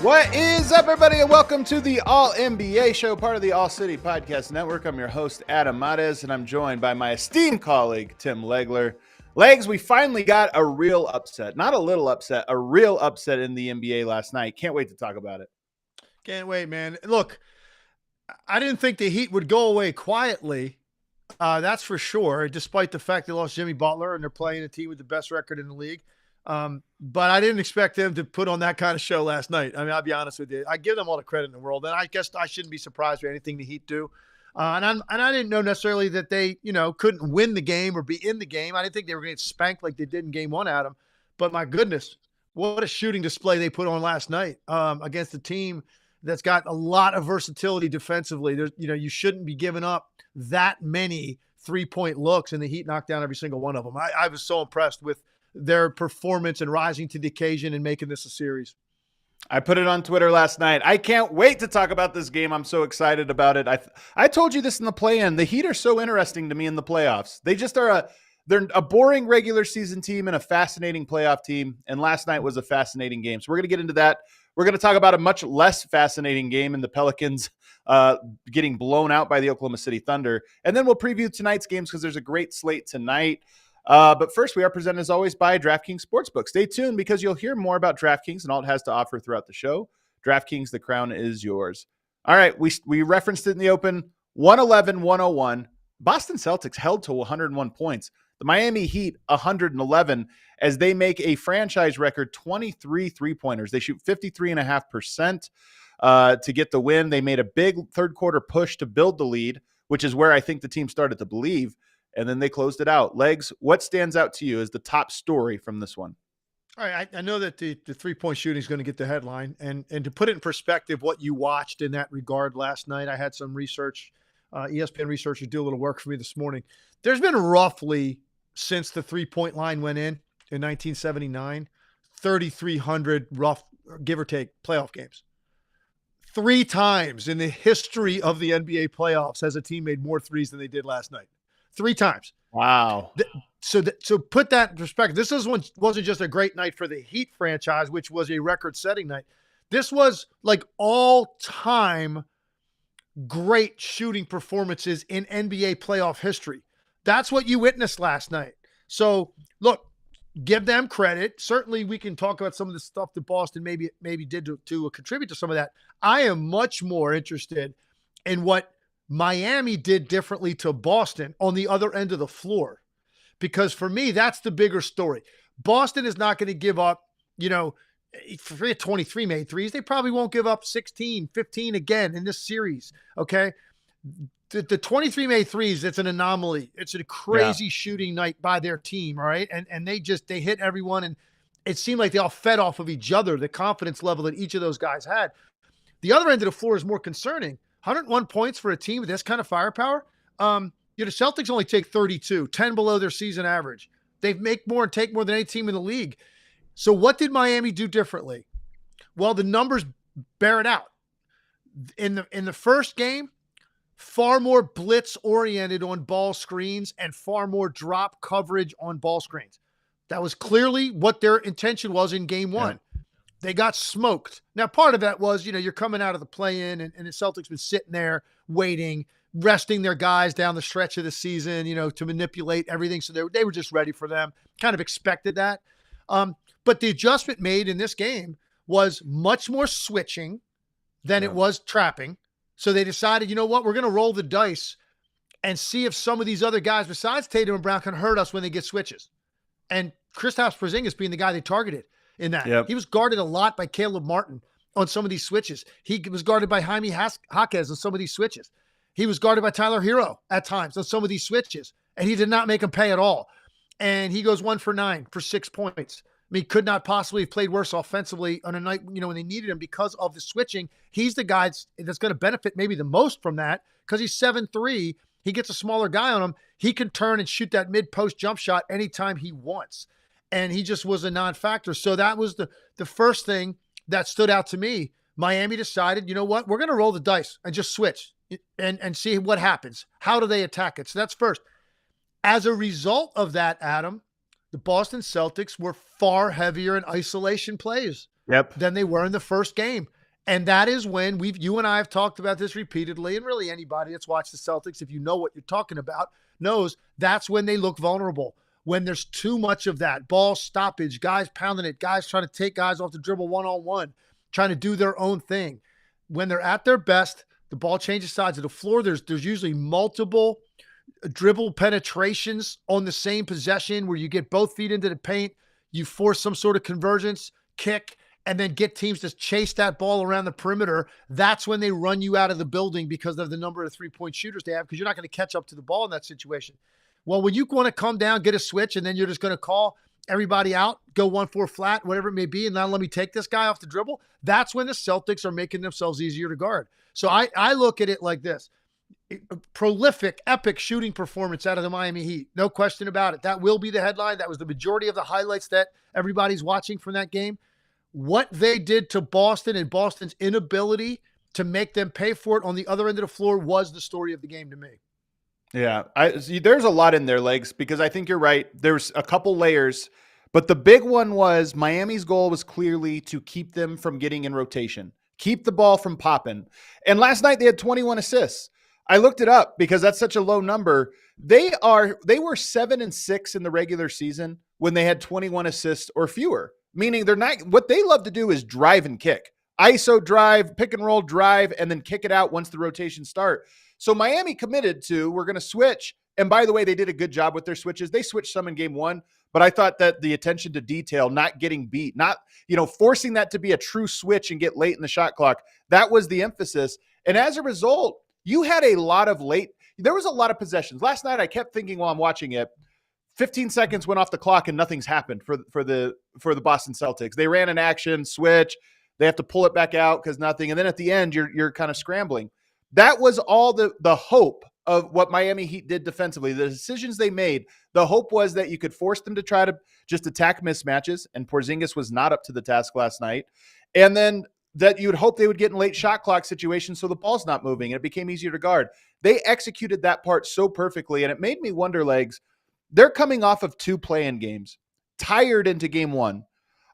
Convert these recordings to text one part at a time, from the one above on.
What is up, everybody, and welcome to the All-NBA show, part of the All-City Podcast Network. I'm your host, Adam Mares, and I'm joined by my esteemed colleague, Tim Legler. Legs, we finally got a real upset. Not a little upset, a real upset in the NBA last night. Can't wait to talk about it. Can't wait, man. Look, I didn't think the Heat would go away quietly. That's for sure, despite the fact they lost Jimmy Butler and they're playing a team with the best record in the league. But I didn't expect them to put on that kind of show last night. I mean, I'll be honest with you. I give them all the credit in the world, and I guess I shouldn't be surprised by anything the Heat do. And I didn't know necessarily that they, couldn't win the game or be in the game. I didn't think they were going to get spanked like they did in Game 1, Adam. But my goodness, what a shooting display they put on last night against a team that's got a lot of versatility defensively. There's, you shouldn't be giving up that many three-point looks, and the Heat knocked down every single one of them. I was so impressed with their performance and rising to the occasion and making this a series. I put it on Twitter last night. I can't wait to talk about this game. I'm so excited about it. I told you this in the play-in. The Heat are so interesting to me in the playoffs. They just are they're a boring regular season team and a fascinating playoff team. And last night was a fascinating game. So we're going to get into that. We're going to talk about a much less fascinating game in the Pelicans getting blown out by the Oklahoma City Thunder. And then we'll preview tonight's games because there's a great slate tonight. But first, we are presented, as always, by DraftKings Sportsbook. Stay tuned because you'll hear more about DraftKings and all it has to offer throughout the show. DraftKings, the crown is yours. All right, we referenced it in the open, 111-101. Boston Celtics held to 101 points. The Miami Heat, 111, as they make a franchise record 23 three-pointers. They shoot 53.5% to get the win. They made a big third-quarter push to build the lead, which is where I think the team started to believe. And then they closed it out. Legs, what stands out to you as the top story from this one? All right, I know that the three-point shooting is going to get the headline. And to put it in perspective, what you watched in that regard last night, I had some research, ESPN researchers do a little work for me this morning. There's been roughly, since the three-point line went in 1979, 3,300 rough, give or take, playoff games. 3 times in the history of the NBA playoffs has a team made more threes than they did last night. 3 times. Wow. So put that in perspective. This wasn't just a great night for the Heat franchise, which was a record-setting night. This was like all-time great shooting performances in NBA playoff history. That's what you witnessed last night. So, look, give them credit. Certainly, we can talk about some of the stuff that Boston maybe did to contribute to some of that. I am much more interested in what Miami did differently to Boston on the other end of the floor. Because for me, that's the bigger story. Boston is not going to give up, 23 made threes. They probably won't give up 16, 15 again in this series, okay? The 23 made threes, it's an anomaly. It's a crazy shooting night by their team, all right? And they hit everyone, and it seemed like they all fed off of each other, the confidence level that each of those guys had. The other end of the floor is more concerning. 101 points for a team with this kind of firepower. The Celtics only take 32, 10 below their season average. They make more and take more than any team in the league. So what did Miami do differently? Well, the numbers bear it out. In the first game, far more blitz oriented on ball screens and far more drop coverage on ball screens. That was clearly what their intention was in Game 1. Yeah. They got smoked. Now, part of that was, you're coming out of the play-in, and the Celtics been sitting there waiting, resting their guys down the stretch of the season, to manipulate everything. So they were just ready for them, kind of expected that. But the adjustment made in this game was much more switching than it was trapping. So they decided, you know what, we're going to roll the dice and see if some of these other guys besides Tatum and Brown can hurt us when they get switches. And Kristaps Porzingis being the guy they targeted in that. Yep. He was guarded a lot by Caleb Martin on some of these switches. He was guarded by Jaime Jaquez on some of these switches. He was guarded by Tyler Herro at times on some of these switches, and he did not make him pay at all. And he goes 1 for 9 for 6 points. I mean, could not possibly have played worse offensively on a night, when they needed him because of the switching. He's the guy that's going to benefit maybe the most from that because he's 7'3". He gets a smaller guy on him. He can turn and shoot that mid-post jump shot anytime he wants. And he just was a non-factor. So that was the first thing that stood out to me. Miami decided, you know what? We're going to roll the dice and just switch and see what happens. How do they attack it? So that's first. As a result of that, Adam, the Boston Celtics were far heavier in isolation plays than they were in the first game. And that is when you and I have talked about this repeatedly, and really anybody that's watched the Celtics, if you know what you're talking about, knows that's when they look vulnerable. When there's too much of that ball stoppage, guys pounding it, guys trying to take guys off the dribble one-on-one, trying to do their own thing. When they're at their best, the ball changes sides of the floor. There's usually multiple dribble penetrations on the same possession where you get both feet into the paint, you force some sort of convergence, kick, and then get teams to chase that ball around the perimeter. That's when they run you out of the building because of the number of three-point shooters they have, because you're not going to catch up to the ball in that situation. Well, when you want to come down, get a switch, and then you're just going to call everybody out, go 1-4 flat, whatever it may be, and now let me take this guy off the dribble, that's when the Celtics are making themselves easier to guard. So I look at it like this. Prolific, epic shooting performance out of the Miami Heat. No question about it. That will be the headline. That was the majority of the highlights that everybody's watching from that game. What they did to Boston and Boston's inability to make them pay for it on the other end of the floor was the story of the game to me. Yeah, there's a lot in there, Legs, because I think you're right. There's a couple layers, but the big one was Miami's goal was clearly to keep them from getting in rotation, keep the ball from popping. And last night they had 21 assists. I looked it up because that's such a low number. They were 7-6 in the regular season when they had 21 assists or fewer, meaning they're not, what they love to do is drive and kick. ISO drive, pick and roll drive, and then kick it out once the rotations start. So Miami committed to, we're going to switch. And by the way, they did a good job with their switches. They switched some in game one, but I thought that the attention to detail, not getting beat, not, forcing that to be a true switch and get late in the shot clock, that was the emphasis. And as a result, you had there was a lot of possessions. Last night, I kept thinking while I'm watching it, 15 seconds went off the clock and nothing's happened for the Boston Celtics. They ran an action, switch. They have to pull it back out because nothing. And then at the end, you're kind of scrambling. That was all the hope of what Miami Heat did defensively. The decisions they made, the hope was that you could force them to try to just attack mismatches, and Porzingis was not up to the task last night. And then that you would hope they would get in late shot clock situations so the ball's not moving and it became easier to guard. They executed that part so perfectly, and it made me wonder, Legs, they're coming off of 2 play-in games, tired into game one.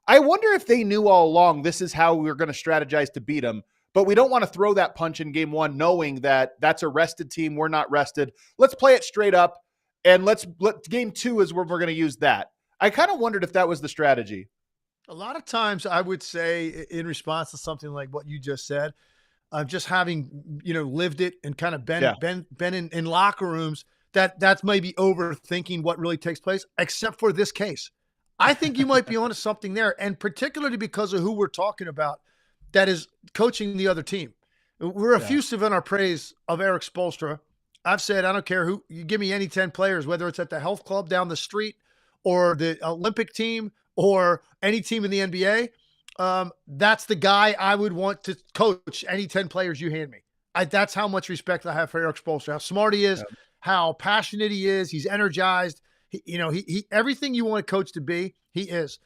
I wonder if they knew all along this is how we were going to strategize to beat them, but we don't want to throw that punch in game one knowing that that's a rested team. We're not rested. Let's play it straight up, and let game 2 is where we're going to use that. I kind of wondered if that was the strategy. A lot of times I would say in response to something like what you just said, just having, lived it and kind of been in locker rooms, that's maybe overthinking what really takes place, except for this case. I think you might be onto something there, and particularly because of who we're talking about that is coaching the other team. We're effusive in our praise of Erik Spoelstra. I've said, I don't care who, you give me any 10 players, whether it's at the health club down the street or the Olympic team or any team in the NBA, that's the guy I would want to coach any 10 players you hand me. That's how much respect I have for Erik Spoelstra, how smart he is, how passionate he is. He's energized. He everything you want a coach to be, he is.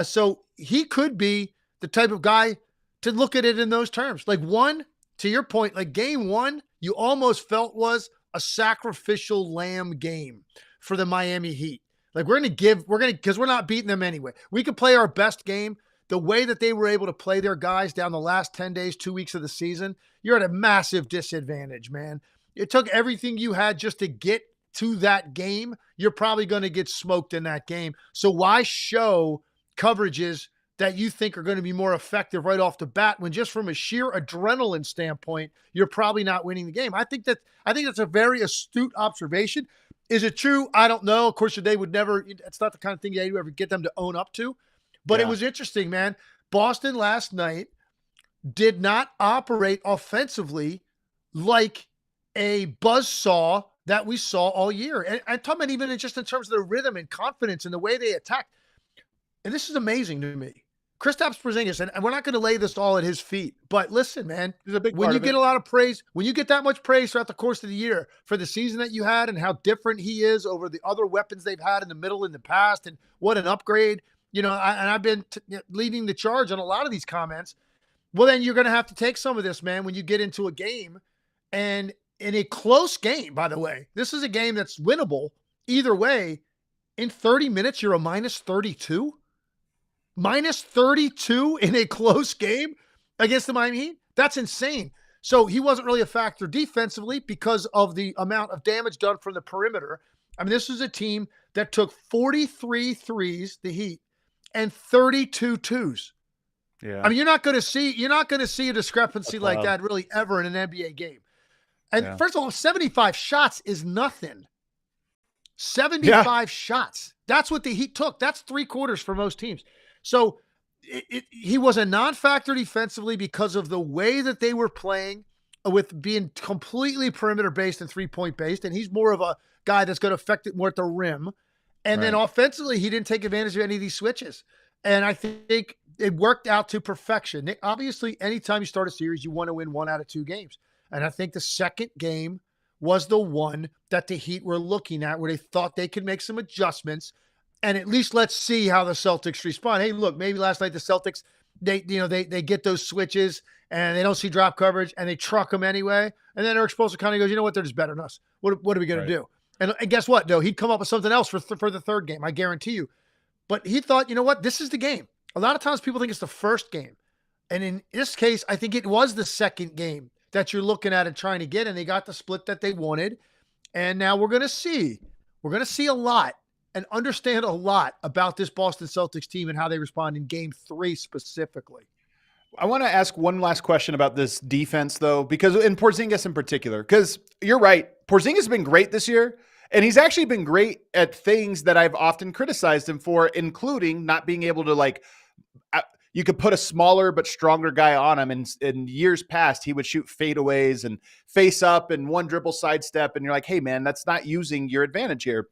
So he could be the type of guy to look at it in those terms. Like to your point, like game one, you almost felt was a sacrificial lamb game for the Miami Heat. Like because we're not beating them anyway. We could play our best game. The way that they were able to play their guys down the last 10 days, 2 weeks of the season, you're at a massive disadvantage, man. It took everything you had just to get to that game. You're probably going to get smoked in that game. So why show coverages that you think are going to be more effective right off the bat when just from a sheer adrenaline standpoint, you're probably not winning the game? I think that's a very astute observation. Is it true? I don't know. Of course, they would never, it's not the kind of thing you ever get them to own up to. But It was interesting, man. Boston last night did not operate offensively like a buzzsaw that we saw all year. And I'm talking about even just in terms of the rhythm and confidence and the way they attack. And this is amazing to me. Kristaps Porzingis, and we're not going to lay this all at his feet, but listen, man, when you get a lot of praise, when you get that much praise throughout the course of the year for the season that you had and how different he is over the other weapons they've had in the middle in the past and what an upgrade, and I've been leading the charge on a lot of these comments. Well, then you're going to have to take some of this, man, when you get into a game, and in a close game, by the way, this is a game that's winnable either way. In 30 minutes, you're a minus 32. Minus 32 in a close game against the Miami Heat? That's insane. So he wasn't really a factor defensively because of the amount of damage done from the perimeter. I mean, this was a team that took 43 threes, the Heat, and 32 twos. Yeah. I mean, you're not going to see a discrepancy like that really ever in an NBA game. And first of all, 75 shots is nothing. 75 shots. That's what the Heat took. That's 3/4 for most teams. So he was a non-factor defensively because of the way that they were playing with being completely perimeter-based and three-point-based, and he's more of a guy that's going to affect it more at the rim. And then offensively, he didn't take advantage of any of these switches. And I think it worked out to perfection. Obviously, anytime you start a series, you want to win 1 out of 2 games. And I think the second game was the one that the Heat were looking at where they thought they could make some adjustments. And at least let's see how the Celtics respond. Hey, look, maybe last night the Celtics, they get those switches and they don't see drop coverage and they truck them anyway. And then Eric Spoelstra kind of goes, you know what? They're just better than us. What are we going to do? And guess what, though? He'd come up with something else for the third game, I guarantee you. But he thought, you know what? This is the game. A lot of times people think it's the first game. And in this case, I think it was the second game that you're looking at and trying to get. And they got the split that they wanted. And now we're going to see. We're going to see a lot and understand a lot about this Boston Celtics team and how they respond in game 3 specifically. I want to ask one last question about this defense, though, because in Porzingis in particular, because you're right. Porzingis has been great this year, and he's actually been great at things that I've often criticized him for, including not being able to, you could put a smaller but stronger guy on him. And in years past, he would shoot fadeaways and face up and one dribble sidestep. And you're like, hey, man, that's not using your advantage here.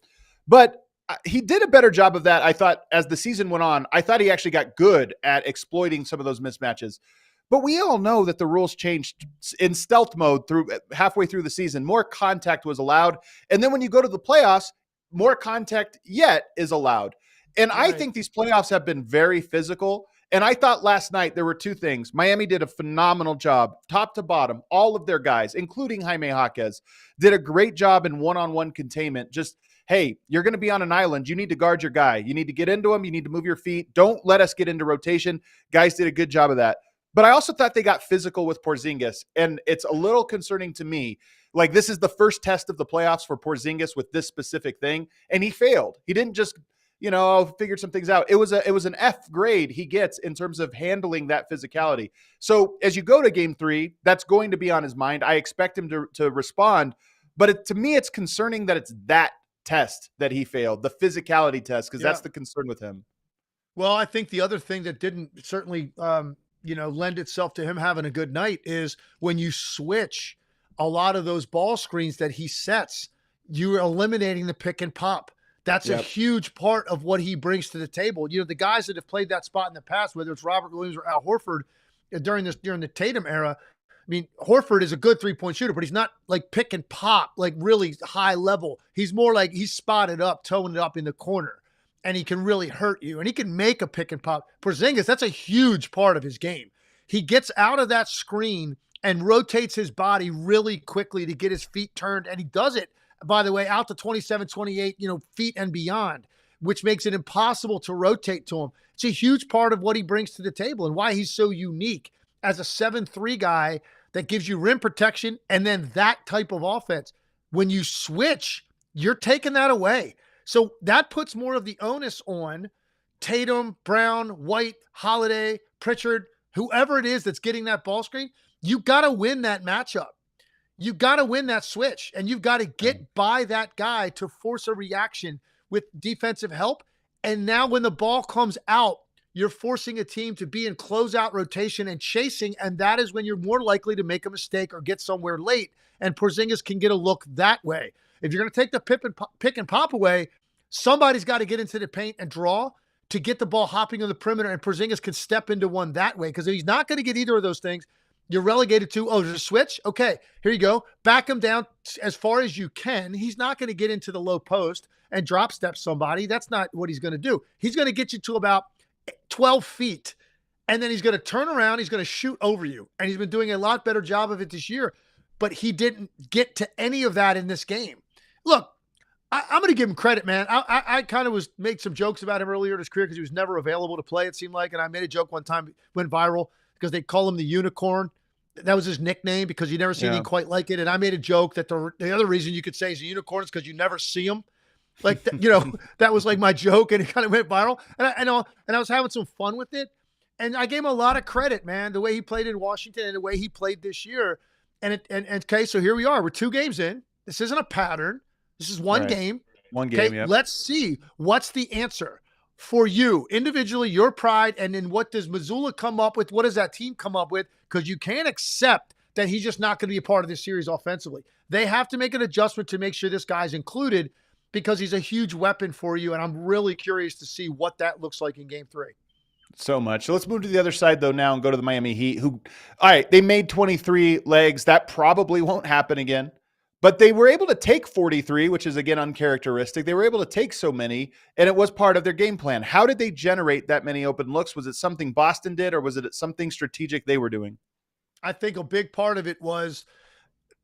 But he did a better job of that, I thought, as the season went on. I thought he actually got good at exploiting some of those mismatches. But we all know that the rules changed in stealth mode halfway through the season. More contact was allowed. And then when you go to the playoffs, more contact yet is allowed. And I think these playoffs have been very physical. And I thought last night there were 2 things. Miami did a phenomenal job, top to bottom. All of their guys, including Jaime Jaquez, did a great job in one-on-one containment. Just, hey, you're going to be on an island. You need to guard your guy. You need to get into him. You need to move your feet. Don't let us get into rotation. Guys did a good job of that. But I also thought they got physical with Porzingis. And it's a little concerning to me. Like, this is the first test of the playoffs for Porzingis with this specific thing. And he failed. He didn't just, figured some things out. It was an F grade he gets in terms of handling that physicality. So as you go to game 3, that's going to be on his mind. I expect him to respond. But to me, it's concerning that it's that test that he failed, the physicality test, because that's the concern with him. Well, I think the other thing that didn't certainly, lend itself to him having a good night is when you switch a lot of those ball screens that he sets, you're eliminating the pick and pop. That's a huge part of what he brings to the table. The guys that have played that spot in the past, whether it's Robert Williams or Al Horford during the Tatum era, I mean, Horford is a good 3-point shooter, but he's not like pick and pop, like really high level. He's more like he's spotted up, towing it up in the corner, and he can really hurt you. And he can make a pick and pop. Porzingis, that's a huge part of his game. He gets out of that screen and rotates his body really quickly to get his feet turned. And he does it, by the way, out to 27, 28, feet and beyond, which makes it impossible to rotate to him. It's a huge part of what he brings to the table and why he's so unique as a 7-3 guy that gives you rim protection and then that type of offense. When you switch, you're taking that away. So that puts more of the onus on Tatum, Brown, White, Holiday, Pritchard, whoever it is that's getting that ball screen. You got to win that matchup. You got to win that switch, and you've got to get by that guy to force a reaction with defensive help. And now when the ball comes out, you're forcing a team to be in closeout rotation and chasing, and that is when you're more likely to make a mistake or get somewhere late, and Porzingis can get a look that way. If you're going to take the pick and pop away, somebody's got to get into the paint and draw to get the ball hopping on the perimeter, and Porzingis can step into one that way, because if he's not going to get either of those things, you're relegated to, there's a switch? Okay, here you go. Back him down as far as you can. He's not going to get into the low post and drop step somebody. That's not what he's going to do. He's going to get you to about 12 feet, and then he's going to turn around. He's going to shoot over you, and he's been doing a lot better job of it this year, but he didn't get to any of that in this game. Look, I'm going to give him credit, man. I kind of made some jokes about him earlier in his career because he was never available to play, it seemed like, and I made a joke one time, went viral, because they call him the unicorn. That was his nickname because you never see anything quite like it. And I made a joke that the other reason you could say he's a unicorn is because you never see him. Like, that was like my joke, and it kind of went viral. And I was having some fun with it. And I gave him a lot of credit, man, the way he played in Washington and the way he played this year. And okay, so here we are. We're 2 games in. This isn't a pattern. This is one game. One game, yeah. Let's see. What's the answer for you individually, your pride, and then what does Mazzulla come up with? What does that team come up with? Because you can't accept that he's just not going to be a part of this series offensively. They have to make an adjustment to make sure this guy's included, because he's a huge weapon for you, and I'm really curious to see what that looks like in Game 3. So much. So let's move to the other side, though, now and go to the Miami Heat, who, all right, they made 23 legs. That probably won't happen again. But they were able to take 43, which is, again, uncharacteristic. They were able to take so many, and it was part of their game plan. How did they generate that many open looks? Was it something Boston did, or was it something strategic they were doing? I think a big part of it was,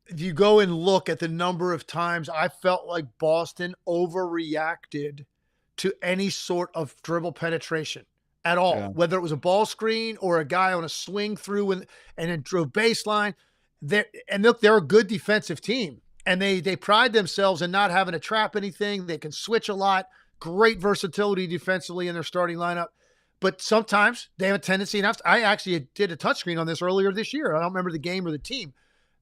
if you go and look at the number of times I felt like Boston overreacted to any sort of dribble penetration at all, whether it was a ball screen or a guy on a swing through and then drove baseline. And look, they're a good defensive team, and they pride themselves in not having to trap anything. They can switch a lot, great versatility defensively in their starting lineup. But sometimes they have a tendency, and I actually did a touchscreen on this earlier this year. I don't remember the game or the team.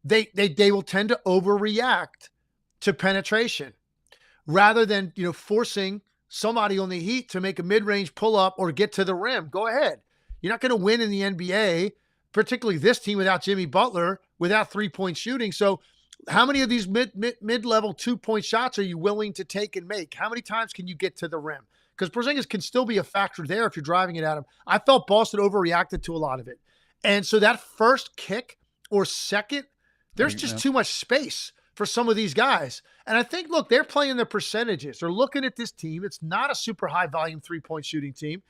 They will tend to overreact to penetration rather than, forcing somebody on the Heat to make a mid-range pull-up or get to the rim. Go ahead. You're not going to win in the NBA, particularly this team without Jimmy Butler, without three-point shooting. So how many of these mid-level two-point shots are you willing to take and make? How many times can you get to the rim? Because Porzingis can still be a factor there if you're driving it at him. I felt Boston overreacted to a lot of it. And so that first kick or second, there's just too much space for some of these guys. And I think, look, they're playing their percentages. They're looking at this team. It's not a super high-volume three-point shooting team.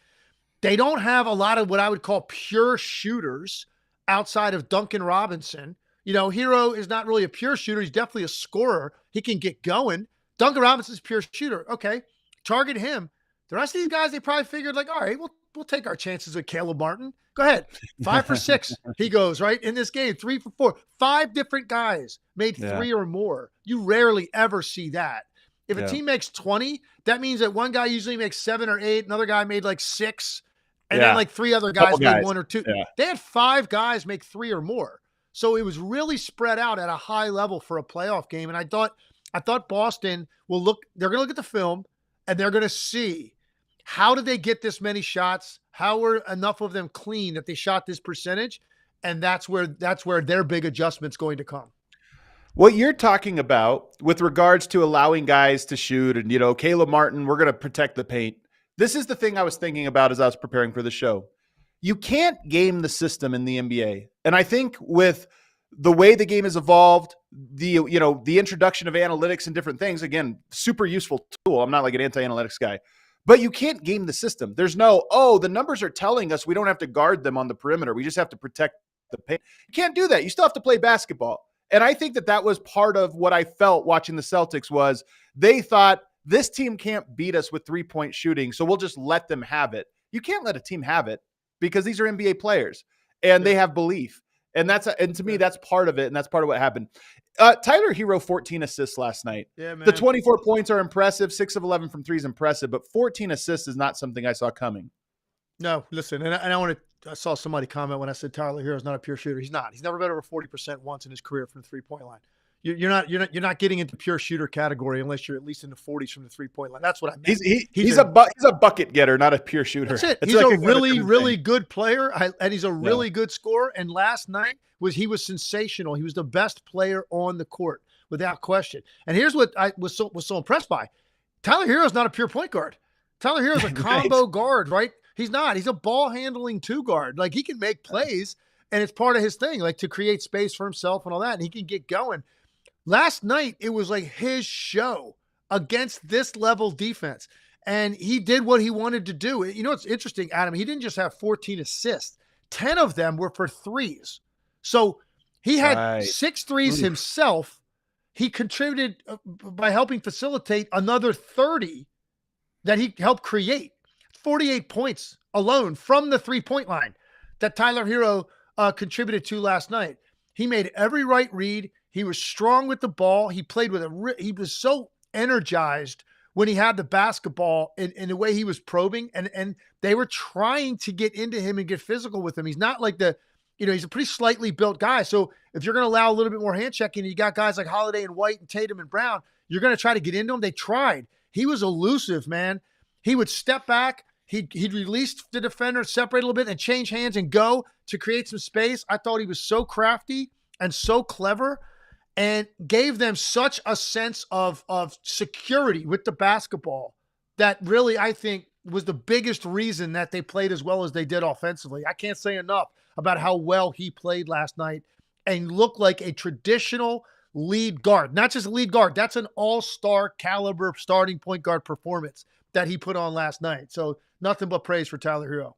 They don't have a lot of what I would call pure shooters outside of Duncan Robinson. Herro is not really a pure shooter. He's definitely a scorer. He can get going. Duncan Robinson's a pure shooter. Okay, target him. The rest of these guys, they probably figured, like, all right, we'll take our chances with Caleb Martin. Go ahead. 5 for 6, he goes, right? In this game, 3 for 4. 5 different guys made 3 or more. You rarely ever see that. If a team makes 20, that means that one guy usually makes 7 or 8, another guy made like 6, and then like 3 other guys made 1 or 2. Yeah. They had 5 guys make 3 or more. So it was really spread out at a high level for a playoff game. And I thought Boston they're going to look at the film, and they're going to see, how did they get this many shots? How were enough of them clean that they shot this percentage? And that's where their big adjustment's going to come. What you're talking about with regards to allowing guys to shoot and, Caleb Martin, we're going to protect the paint. This is the thing I was thinking about as I was preparing for the show. You can't game the system in the NBA. And I think with the way the game has evolved, the introduction of analytics and different things, again, super useful tool. I'm not like an anti-analytics guy. But you can't game the system. There's no, the numbers are telling us we don't have to guard them on the perimeter. We just have to protect the paint. You can't do that. You still have to play basketball. And I think that was part of what I felt watching the Celtics was they thought this team can't beat us with three-point shooting, so we'll just let them have it. You can't let a team have it because these are NBA players and they have belief. And to me, that's part of it. And that's part of what happened. Tyler Herro, 14 assists last night. Yeah, man. The 24 points are impressive. 6 of 11 from 3 is impressive, but 14 assists is not something I saw coming. No, listen, and I saw somebody comment when I said Tyler Herro is not a pure shooter. He's not. He's never been over 40% once in his career from the three-point line. you're not getting into pure shooter category unless you're at least in the 40s from the 3-point line. That's what I meant. He's a bucket getter, not a pure shooter. That's it. It's He's like a really good player, and he's a really good scorer. And last night he was sensational. He was the best player on the court without question. And here's what I was so impressed by: Tyler Herro's not a pure point guard. Tyler Herro's a combo guard, right? He's not. He's a ball handling 2 guard. Like, he can make plays, and it's part of his thing, like to create space for himself and all that. And he can get going. Last night, it was like his show against this level defense. And he did what he wanted to do. You know, it's interesting, Adam. He didn't just have 14 assists. 10 of them were for threes. So he had 6 threes himself. He contributed by helping facilitate another 30 that he helped create. 48 points alone from the 3-point line that Tyler Herro contributed to last night. He made every right read. He was strong with the ball. He played with he was so energized when he had the basketball in the way he was probing, and they were trying to get into him and get physical with him. He's not like he's a pretty slightly built guy. So if you're going to allow a little bit more hand checking, you got guys like Holiday and White and Tatum and Brown, you're going to try to get into him. They tried. He was elusive, man. He would step back. He'd release the defender, separate a little bit, and change hands and go to create some space. I thought he was so crafty and so clever, and gave them such a sense of security with the basketball that really, I think, was the biggest reason that they played as well as they did offensively. I can't say enough about how well he played last night and looked like a traditional lead guard. Not just a lead guard. That's an all-star caliber starting point guard performance that he put on last night. So nothing but praise for Tyler Herro.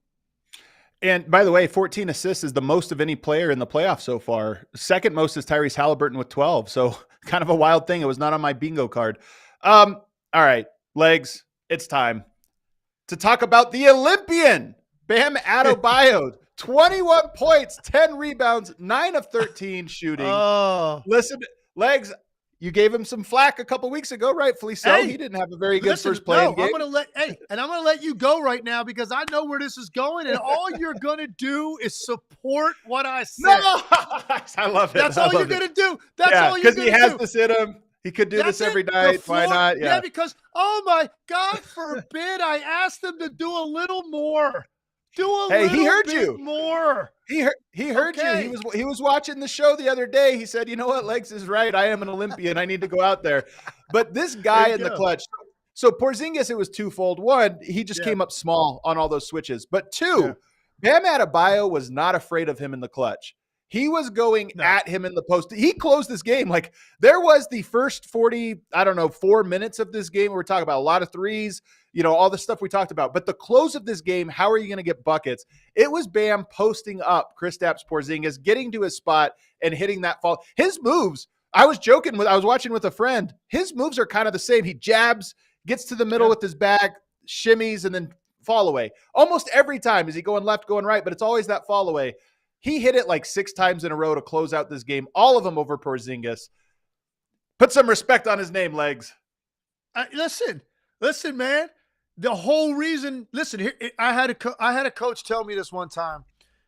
And by the way, 14 assists is the most of any player in the playoffs so far. Second most is Tyrese Halliburton with 12. So kind of a wild thing. It was not on my bingo card. All right, Legs, it's time to talk about the Olympian, Bam Adebayo. 21 points, 10 rebounds, 9 of 13 shooting. Listen, Legs, you gave him some flack a couple weeks ago, rightfully so. Hey, he didn't have a very good first play game. I'm going to let you go right now because I know where this is going, and all you're going to do is support what I said. No, I love it. That's all you're going to do. That's all you're going to do. Because he has this in him. He could do this every night. Why not? Yeah, because, oh my God forbid, I asked him to do a little more. He heard you more. He heard you. He was watching the show the other day. He said, "You know what? Legs is right. I am an Olympian. I need to go out there." But this guy in the clutch. So Porzingis, it was twofold. One, he just came up small on all those switches. But two, Bam Adebayo was not afraid of him in the clutch. He was going at him in the post. He closed this game. Like, there was the first 4 minutes of this game where we're talking about a lot of threes, all the stuff we talked about. But the close of this game, how are you going to get buckets? It was Bam posting up Kristaps Porzingis, getting to his spot and hitting that fall. His moves, I was watching with a friend. His moves are kind of the same. He jabs, gets to the middle with his bag, shimmies, and then fall away. Almost every time is he going left, going right, but it's always that fall away. He hit it like 6 times in a row to close out this game, all of them over Porzingis. Put some respect on his name, Legs. Listen, man. The whole reason, I had a coach tell me this one time,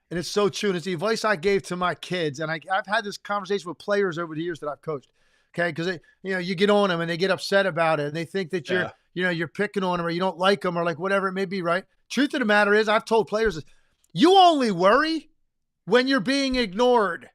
and it's so true. And it's the advice I gave to my kids. And I've had this conversation with players over the years that I've coached. Okay. Cause you get on them and they get upset about it. And they think that you're picking on them or you don't like them or like whatever it may be. Right. Truth of the matter is I've told players, you only worry when you're being ignored.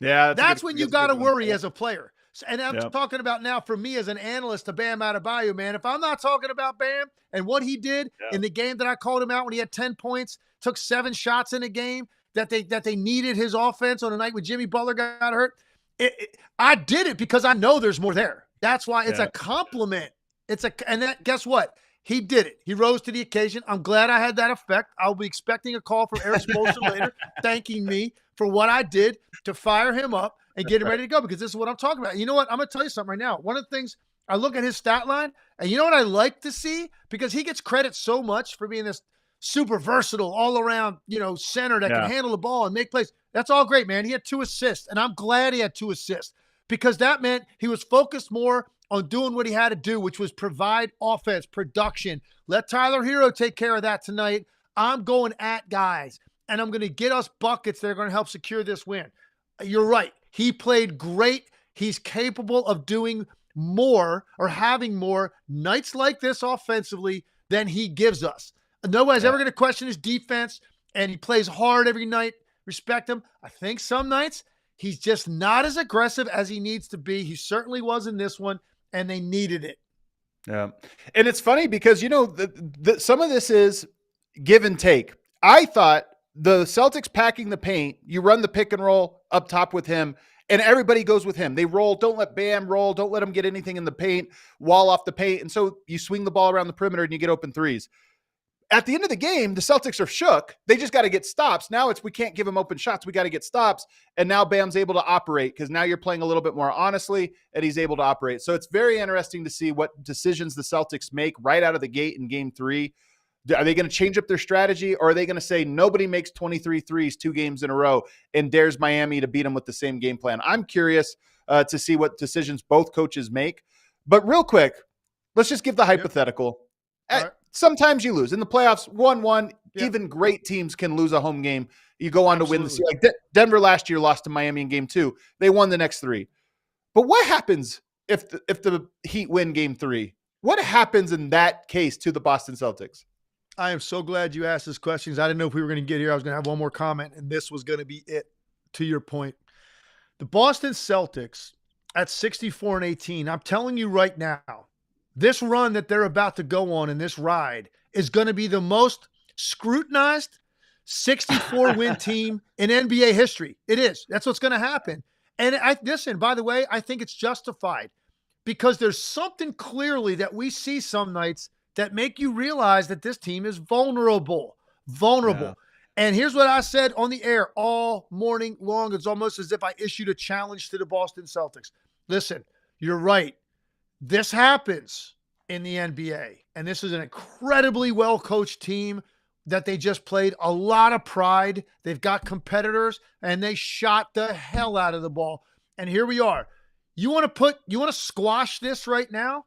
Yeah. That's when you got to worry as a player. And I'm talking about now for me as an analyst to Bam Adebayo, man. If I'm not talking about Bam and what he did in the game that I called him out when he had 10 points, took 7 shots in a game that they needed his offense on a night when Jimmy Butler got hurt. I did it because I know there's more there. That's why it's a compliment. Guess what? He did it. He rose to the occasion. I'm glad I had that effect. I'll be expecting a call from Eric Spoelstra later thanking me for what I did to fire him up and get him ready to go, because this is what I'm talking about. You know what? I'm going to tell you something right now. One of the things, I look at his stat line, and you know what I like to see? Because he gets credit so much for being this super versatile, all-around, center that can handle the ball and make plays. That's all great, man. He had 2 assists, and I'm glad he had 2 assists because that meant he was focused more on doing what he had to do, which was provide offense, production. Let Tyler Herro take care of that tonight. I'm going at guys, and I'm going to get us buckets that are going to help secure this win. You're right. He played great. He's capable of doing more or having more nights like this offensively than he gives us. Nobody's ever going to question his defense, and he plays hard every night. Respect him. I think some nights he's just not as aggressive as he needs to be. He certainly was in this one, and they needed it. Yeah. And it's funny because, some of this is give and take. I thought the Celtics packing the paint, you run the pick and roll up top with him, and everybody goes with him. They roll. Don't let Bam roll. Don't let him get anything in the paint, wall off the paint. And so you swing the ball around the perimeter and you get open threes. At the end of the game, the Celtics are shook. They just got to get stops. Now we can't give him open shots. We got to get stops. And now Bam's able to operate because now you're playing a little bit more honestly and he's able to operate. So it's very interesting to see what decisions the Celtics make right out of the gate in game 3. Are they going to change up their strategy, or are they going to say nobody makes 23 threes 2 games in a row and dares Miami to beat them with the same game plan? I'm curious to see what decisions both coaches make. But real quick, let's just give the hypothetical. Right. Sometimes you lose. In the playoffs, 1-1, even great teams can lose a home game. You go on to win the series. Like Denver last year lost to Miami in game 2. They won the next 3. But what happens if the Heat win game 3? What happens in that case to the Boston Celtics? I am so glad you asked this question. I didn't know if we were going to get here. I was going to have one more comment, and this was going to be it, to your point. The Boston Celtics at 64-18, I'm telling you right now, this run that they're about to go on in this ride is going to be the most scrutinized 64-win team in NBA history. It is. That's what's going to happen. And listen, by the way, I think it's justified because there's something clearly that we see some nights that make you realize that this team is vulnerable. Yeah. And here's what I said on the air all morning long. It's almost as if I issued a challenge to the Boston Celtics. Listen, you're right. This happens in the NBA, and this is an incredibly well-coached team that they just played a lot of pride. They've got competitors, and they shot the hell out of the ball. And here we are. You want to squash this right now?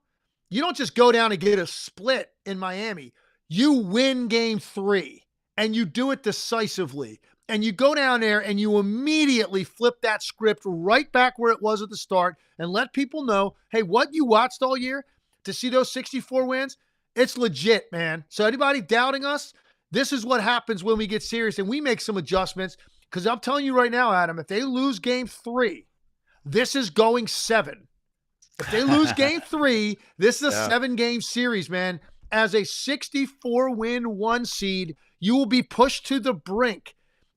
You don't just go down and get a split in Miami. You win game 3, and you do it decisively. And you go down there and you immediately flip that script right back where it was at the start and let people know, hey, what you watched all year to see those 64 wins, it's legit, man. So anybody doubting us, this is what happens when we get serious and we make some adjustments. Because I'm telling you right now, Adam, if they lose game 3, this is going 7. If they lose game 3, this is a 7-game series, man. As a 64-win 1 seed, you will be pushed to the brink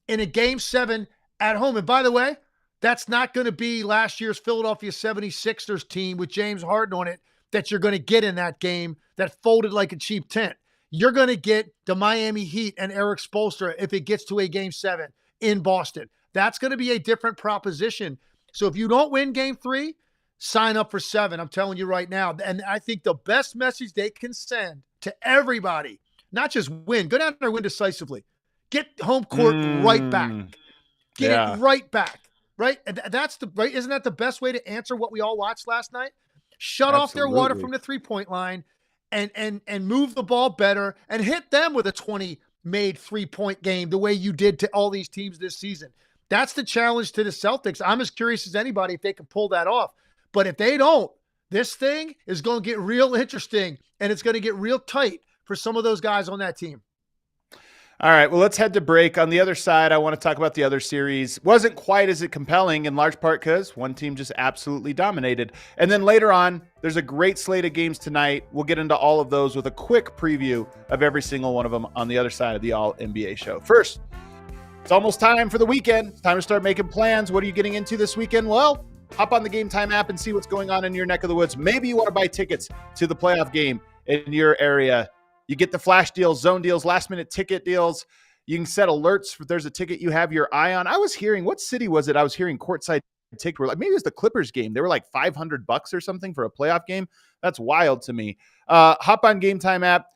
in a game 7 at home. And by the way, that's not going to be last year's Philadelphia 76ers team with James Harden on it that you're going to get in that game that folded like a cheap tent. You're going to get the Miami Heat and Eric Spoelstra if it gets to a game 7 in Boston. That's going to be a different proposition. So if you don't win game 3, sign up for 7. I'm telling you right now. And I think the best message they can send to everybody, not just win, go down there and win decisively. Get home court right back. Get it right back. Right? And that's right. Isn't that the best way to answer what we all watched last night? Shut off their water from the 3-point line and move the ball better and hit them with a 20-made 3-point game the way you did to all these teams this season. That's the challenge to the Celtics. I'm as curious as anybody if they can pull that off. But if they don't, this thing is going to get real interesting, and it's going to get real tight for some of those guys on that team. All right, well, let's head to break. On the other side, I want to talk about the other series. Wasn't quite as compelling, in large part because one team just absolutely dominated. And then later on, there's a great slate of games tonight. We'll get into all of those with a quick preview of every single one of them on the other side of the All-NBA show. First, it's almost time for the weekend. It's time to start making plans. What are you getting into this weekend? Well, hop on the Game Time app and see what's going on in your neck of the woods. Maybe you want to buy tickets to the playoff game in your area. You get the flash deals, zone deals, last-minute ticket deals. You can set alerts if there's a ticket you have your eye on. I was hearing, what city was it? I was hearing courtside tickets were like, maybe it was the Clippers game. They were like $500 or something for a playoff game. That's wild to me. Hop on Game Time app.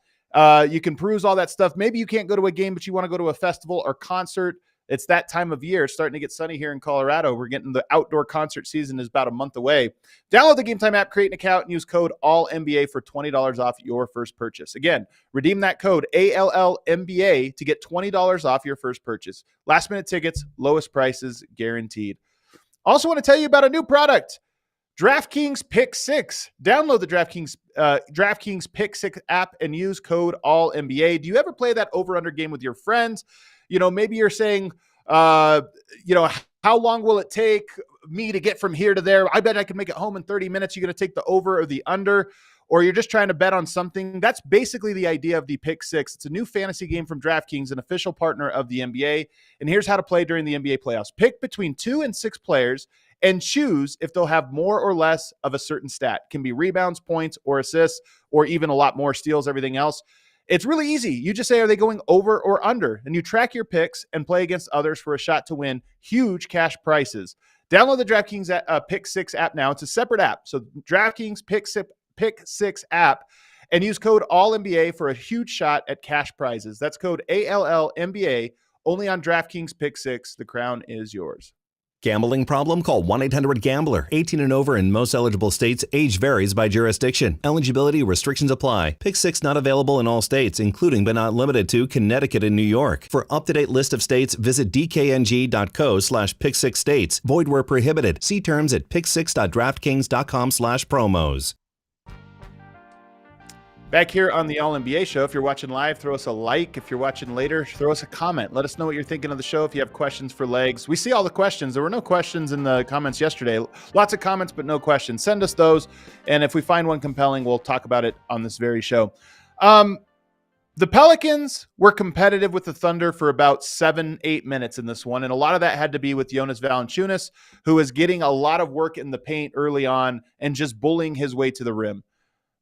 You can peruse all that stuff. Maybe you can't go to a game, but you want to go to a festival or concert. It's that time of year. It's starting to get sunny here in Colorado. We're getting the outdoor concert season is about a month away. Download the Game Time app, create an account, and use code ALLNBA for $20 off your first purchase. Again, redeem that code ALLNBA to get $20 off your first purchase. Last minute tickets, lowest prices guaranteed. Also want to tell you about a new product. DraftKings Pick 6. Download the DraftKings Pick 6 app and use code ALLNBA. Do you ever play that over-under game with your friends? Maybe you're saying, how long will it take me to get from here to there? I bet I can make it home in 30 minutes. You're going to take the over or the under, or you're just trying to bet on something. That's basically the idea of the Pick 6. It's a new fantasy game from DraftKings, an official partner of the NBA. And here's how to play during the NBA playoffs. Pick between 2 and 6 players and choose if they'll have more or less of a certain stat. It can be rebounds, points, or assists, or even a lot more steals, everything else. It's really easy. You just say, are they going over or under? And you track your picks and play against others for a shot to win huge cash prizes. Download the DraftKings Pick 6 app now. It's a separate app. So DraftKings Pick 6 app and use code ALLNBA for a huge shot at cash prizes. That's code ALLNBA only on DraftKings Pick 6. The crown is yours. Gambling problem? Call 1-800-GAMBLER. 18 and over in most eligible states. Age varies by jurisdiction. Eligibility restrictions apply. Pick 6 not available in all states, including but not limited to Connecticut and New York. For up-to-date list of states, visit dkng.co/pick6states. Void where prohibited. See terms at pick6.draftkings.com/promos. Back here on the All NBA show. If you're watching live, throw us a like. If you're watching later, throw us a comment. Let us know what you're thinking of the show. If you have questions for Legs, we see all the questions. There were no questions in the comments yesterday. Lots of comments, but no questions. Send us those. And if we find one compelling, we'll talk about it on this very show. The Pelicans were competitive with the Thunder for about 7-8 minutes in this one. And a lot of that had to be with Jonas Valanciunas, who was getting a lot of work in the paint early on and just bullying his way to the rim.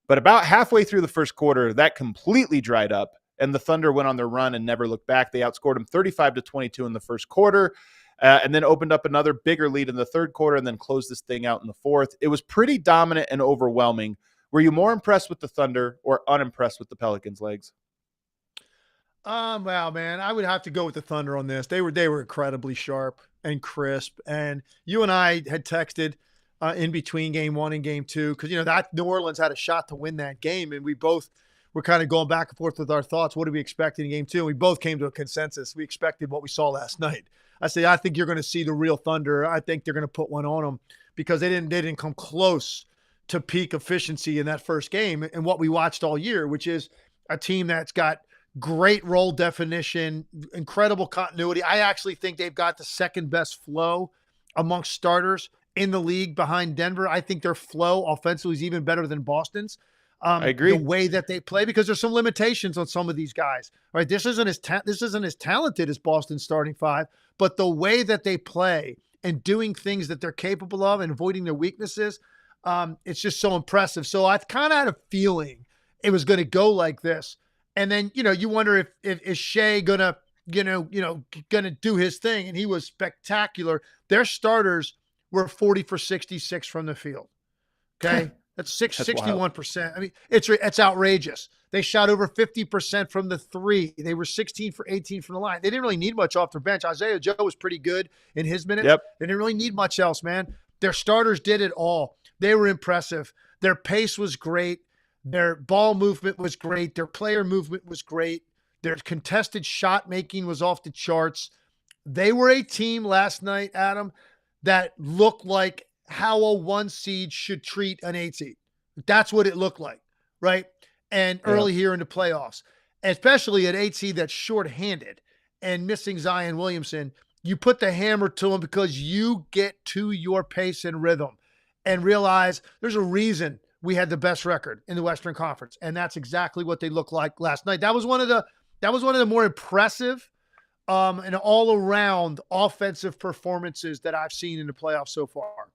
But about halfway through the first quarter, that completely dried up, and the Thunder went on their run and never looked back. They outscored them 35-22 in the first quarter, and then opened up another bigger lead in the third quarter and then closed this thing out in the fourth. It was pretty dominant and overwhelming. Were you more impressed with the Thunder or unimpressed with the Pelicans, Legs? Well, man, I would have to go with the Thunder on this. They were incredibly sharp and crisp, and you and I had texted in between game 1 and game 2, because that New Orleans had a shot to win that game, and we both were kind of going back and forth with our thoughts. What did we expect in game 2? And we both came to a consensus. We expected what we saw last night. I think you're going to see the real Thunder. I think they're going to put one on them, because they didn't come close to peak efficiency in that first game and what we watched all year, which is a team that's got great role definition, incredible continuity. I actually think they've got the second best flow amongst starters in the league behind Denver. I think their flow offensively is even better than Boston's. I agree. The way that they play, because there's some limitations on some of these guys, right? This isn't as talented as Boston's starting five, but the way that they play and doing things that they're capable of and avoiding their weaknesses, it's just so impressive. So I kind of had a feeling it was going to go like this. And then, you wonder if is Shea gonna do his thing, and he was spectacular. Their starters were 40 for 66 from the field. Okay. That's 61%. I mean, it's outrageous. They shot over 50% from the three. They were 16 for 18 from the line. They didn't really need much off their bench. Isaiah Joe was pretty good in his minutes. Yep. They didn't really need much else, man. Their starters did it all. They were impressive. Their pace was great. Their ball movement was great. Their player movement was great. Their contested shot making was off the charts. They were a team last night, Adam, that looked like how a 1 seed should treat an 8 seed. That's what it looked like, right? And early here in the playoffs, especially an 8 seed that's shorthanded and missing Zion Williamson, you put the hammer to them because you get to your pace and rhythm and realize there's a reason we had the best record in the Western Conference, and that's exactly what they looked like last night. That was one of the more impressive and all-around offensive performances that I've seen in the playoffs so far.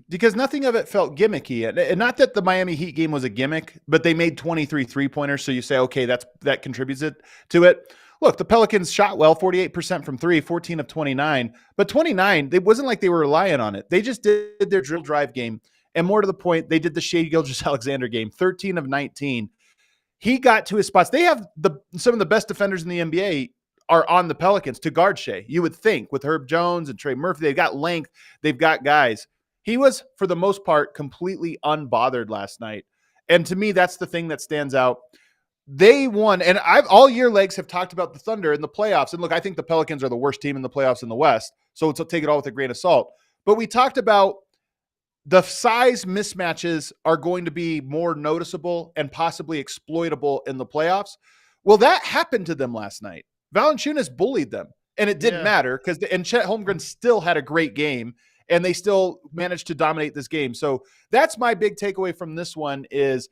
Because nothing of it felt gimmicky. And not that the Miami Heat game was a gimmick, but they made 23 three-pointers, so you say, okay, that contributes to it. Look, the Pelicans shot well, 48% from three, 14 of 29. But 29, it wasn't like they were relying on it. They just did their drill drive game. And more to the point, they did the Shai Gilgeous-Alexander game, 13 of 19. He got to his spots. They have some of the best defenders in the NBA are on the Pelicans to guard Shai. You would think with Herb Jones and Trey Murphy, they've got length, they've got guys. He was, for the most part, completely unbothered last night. And to me, that's the thing that stands out. They won, and all year legs have talked about the Thunder in the playoffs. And look, I think the Pelicans are the worst team in the playoffs in the West, so take it all with a grain of salt. But we talked about the size mismatches are going to be more noticeable and possibly exploitable in the playoffs. Well, that happened to them last night. Valanciunas bullied them, and it didn't matter because and Chet Holmgren still had a great game, and they still managed to dominate this game. So that's my big takeaway from this one is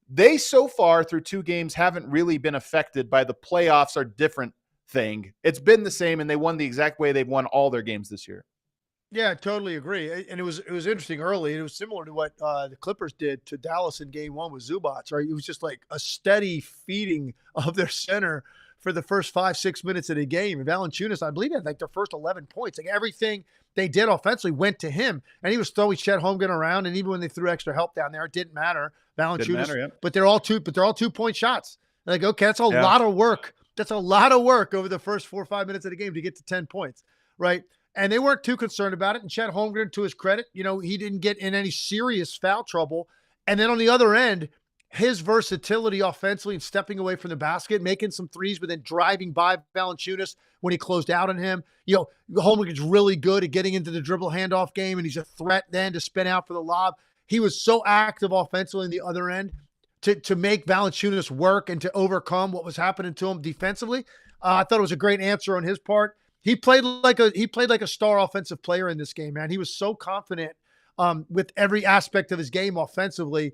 they so far through 2 games haven't really been affected by the playoffs are different thing. It's been the same, and they won the exact way they've won all their games this year. Yeah, I totally agree. And it was interesting early. It was similar to what the Clippers did to Dallas in game 1 with Zubats, right? It was just like a steady feeding of their center for the first 5-6 minutes of the game. And Valanciunas, I believe, had like their first 11 points. Like everything they did offensively went to him. And he was throwing Chet Holmgren around. And even when they threw extra help down there, it didn't matter. Valanciunas, but they're all 2-point shots. Like, okay, that's a lot of work. That's a lot of work over the first 4 or 5 minutes of the game to get to 10 points, right? And they weren't too concerned about it. And Chet Holmgren, to his credit, he didn't get in any serious foul trouble. And then on the other end, his versatility offensively and stepping away from the basket, making some threes, but then driving by Valanciunas when he closed out on him. Holmgren's really good at getting into the dribble handoff game, and he's a threat then to spin out for the lob. He was so active offensively on the other end to make Valanciunas work and to overcome what was happening to him defensively. I thought it was a great answer on his part. He played like a star offensive player in this game, man. He was so confident with every aspect of his game offensively.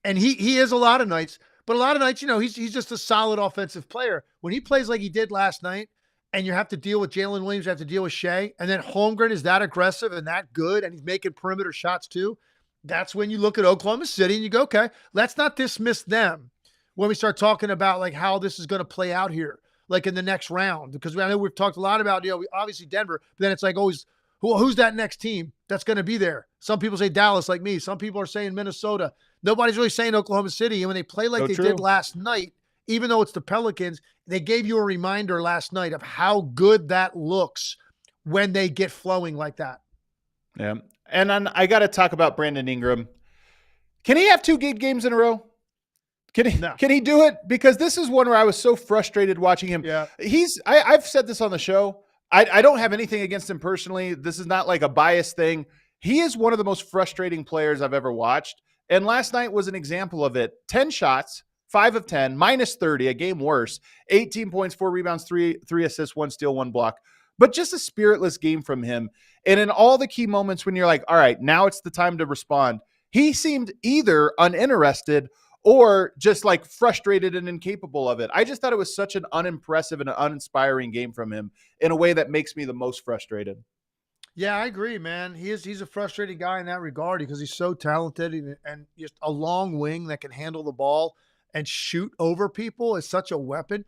And he is a lot of nights, but a lot of nights, he's just a solid offensive player. When he plays like he did last night, and you have to deal with Jalen Williams, you have to deal with Shea, and then Holmgren is that aggressive and that good, and he's making perimeter shots too, that's when you look at Oklahoma City and you go, okay, let's not dismiss them when we start talking about like how this is going to play out here, like in the next round. Because I know we've talked a lot about, obviously Denver, but then it's like always, who's that next team that's going to be there? Some people say Dallas like me. Some people are saying Minnesota. Nobody's really saying Oklahoma City. And when they play like they did last night, even though it's the Pelicans, they gave you a reminder last night of how good that looks when they get flowing like that. Yeah. And then I got to talk about Brandon Ingram. Can he have 2 good games in a row? Can he do it? Because this is one where I was so frustrated watching him. Yeah. I've said this on the show. I don't have anything against him personally. This is not like a biased thing. He is one of the most frustrating players I've ever watched. And last night was an example of it. 10 shots, 5 of 10, minus 30, a game worse. 18 points, 4 rebounds, 3 assists, 1 steal, 1 block. But just a spiritless game from him. And in all the key moments when you're like, all right, now it's the time to respond, he seemed either uninterested or just like frustrated and incapable of it. I just thought it was such an unimpressive and uninspiring game from him in a way that makes me the most frustrated. Yeah, I agree, man. He's a frustrating guy in that regard because he's so talented and just a long wing that can handle the ball and shoot over people is such a weapon.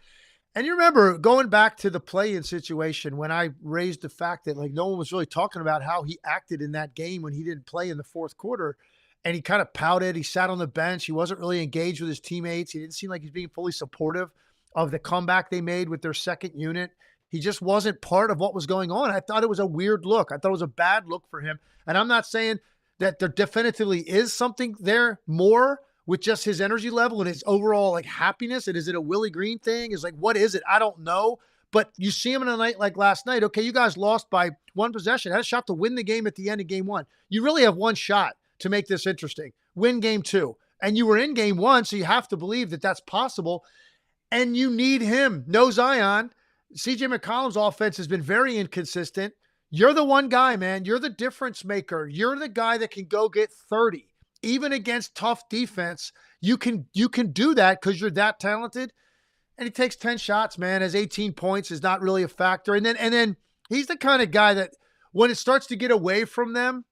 And you remember going back to the play-in situation when I raised the fact that like no one was really talking about how he acted in that game when he didn't play in the fourth quarter. And he kind of pouted. He sat on the bench. He wasn't really engaged with his teammates. He didn't seem like he's being fully supportive of the comeback they made with their second unit. He just wasn't part of what was going on. I thought it was a weird look. I thought it was a bad look for him. And I'm not saying that there definitively is something there more with just his energy level and his overall like happiness. And is it a Willie Green thing? Is like, what is it? I don't know. But you see him in a night like last night. Okay, you guys lost by 1 possession. Had a shot to win the game at the end of game 1. You really have 1 shot to make this interesting. Win game 2. And you were in game 1, so you have to believe that that's possible. And you need him. No Zion. CJ McCollum's offense has been very inconsistent. You're the one guy, man. You're the difference maker. You're the guy that can go get 30. Even against tough defense, you can do that because you're that talented. And he takes 10 shots, man. Has 18 points, is not really a factor. And then he's the kind of guy that when it starts to get away from them,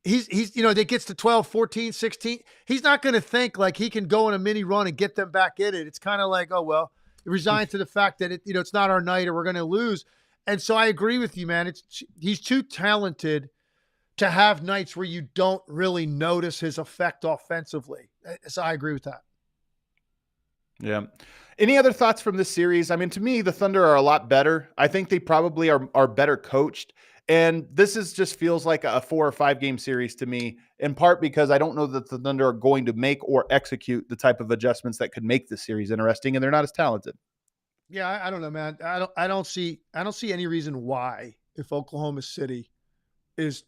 he's that gets to 12, 14, 16. He's not going to think like he can go on a mini run and get them back in it. It's kind of like, oh, well, resigned to the fact that it's not our night or we're going to lose. And so I agree with you, man. He's too talented to have nights where you don't really notice his effect offensively. So I agree with that. Yeah. Any other thoughts from this series? I mean, to me, the Thunder are a lot better. I think they probably are better coached. And this just feels like a 4 or 5 game series to me, in part because I don't know that the Thunder are going to make or execute the type of adjustments that could make this series interesting, and they're not as talented. Yeah, I don't know, man. I don't see any reason why, if Oklahoma City is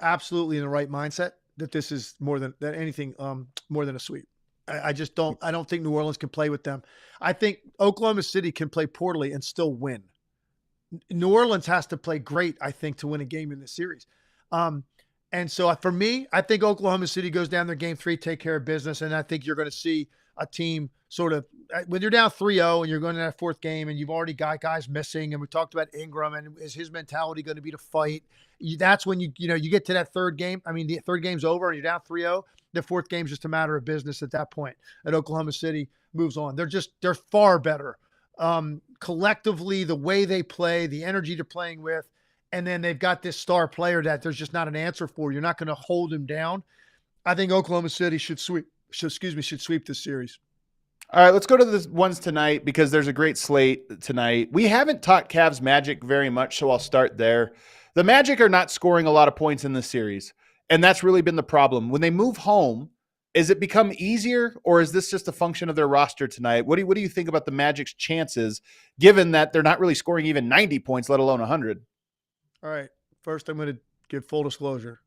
absolutely in the right mindset, that this is more than anything, more than a sweep. I just don't. I don't think New Orleans can play with them. I think Oklahoma City can play poorly and still win. New Orleans has to play great, I think, to win a game in this series. And so for me, I think Oklahoma City goes down their game 3, take care of business, and I think you're going to see a team sort of when you're down 3-0 and you're going to that 4th game and you've already got guys missing, and we talked about Ingram and is his mentality going to be to fight? That's when you get to that 3rd game. I mean, the 3rd game's over and you're down 3-0. The 4th game's just a matter of business at that point. And Oklahoma City moves on. They're far better. Collectively, the way they play, the energy they're playing with, and then they've got this star player that there's just not an answer for. You're not going to hold him down. I think Oklahoma City should sweep this series. All right, let's go to the ones tonight because there's a great slate tonight. We haven't talked Cavs Magic very much, so I'll start there. The Magic are not scoring a lot of points in this series, and that's really been the problem. When they move home, is it become easier, or is this just a function of their roster tonight? What do you think about the Magic's chances, given that they're not really scoring even 90 points, let alone 100? All right, first I'm going to give full disclosure.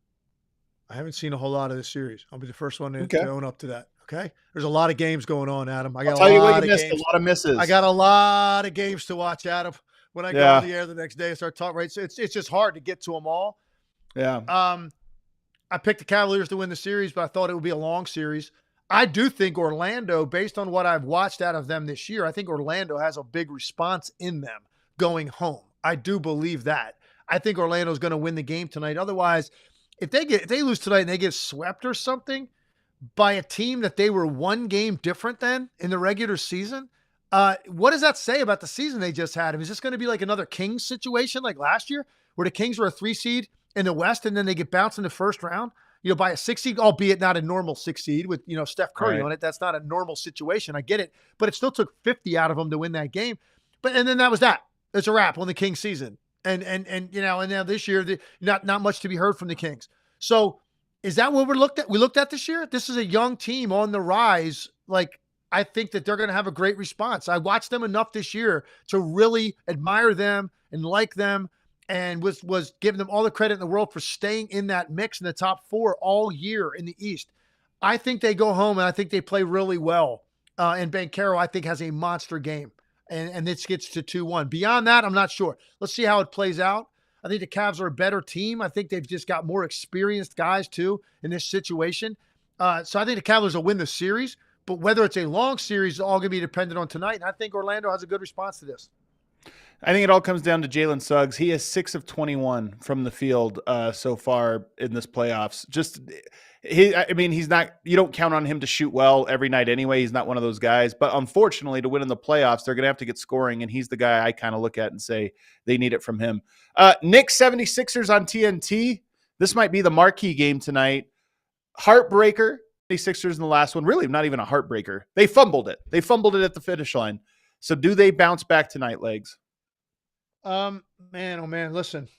I haven't seen a whole lot of this series. I'll be the first one to own up to that. Okay, there's a lot of games going on, Adam. I got a lot of misses. I got a lot of games to watch, Adam. When I go on the air the next day and start talking, right? So it's just hard to get to them all. Yeah. I picked the Cavaliers to win the series, but I thought it would be a long series. I do think Orlando, based on what I've watched out of them this year, I think Orlando has a big response in them going home. I do believe that. I think Orlando's going to win the game tonight. Otherwise, if they lose tonight and they get swept or something by a team that they were one game different than in the regular season, what does that say about the season they just had? Is this going to be like another Kings situation like last year, where the Kings were a 3 seed in the West and then they get bounced in the first round, by a 6 seed, albeit not a normal 6 seed with, Steph Curry on it. That's not a normal situation. I get it, but it still took 50 out of them to win that game. And then that was that. It's a wrap on the Kings season. And now this year, not much to be heard from the Kings. So is that what we looked at this year? This is a young team on the rise. Like, I think that they're going to have a great response. I watched them enough this year to really admire them and like them, and was giving them all the credit in the world for staying in that mix in the top 4 all year in the East. I think they go home, and I think they play really well. And Banchero, I think, has a monster game. And this gets to 2-1. Beyond that, I'm not sure. Let's see how it plays out. I think the Cavs are a better team. I think they've just got more experienced guys, too, in this situation. So I think the Cavaliers will win the series. But whether it's a long series is all going to be dependent on tonight. And I think Orlando has a good response to this. I think it all comes down to Jalen Suggs. He is 6 of 21 from the field so far in this playoffs. He's not, you don't count on him to shoot well every night anyway. He's not one of those guys. But unfortunately, to win in the playoffs, they're going to have to get scoring. And he's the guy I kind of look at and say they need it from him. Knicks 76ers on TNT. This might be the marquee game tonight. Heartbreaker. 76ers in the last one. Really not even a heartbreaker. They fumbled it. They fumbled it at the finish line. So do they bounce back tonight, Legs? Man, oh man, listen,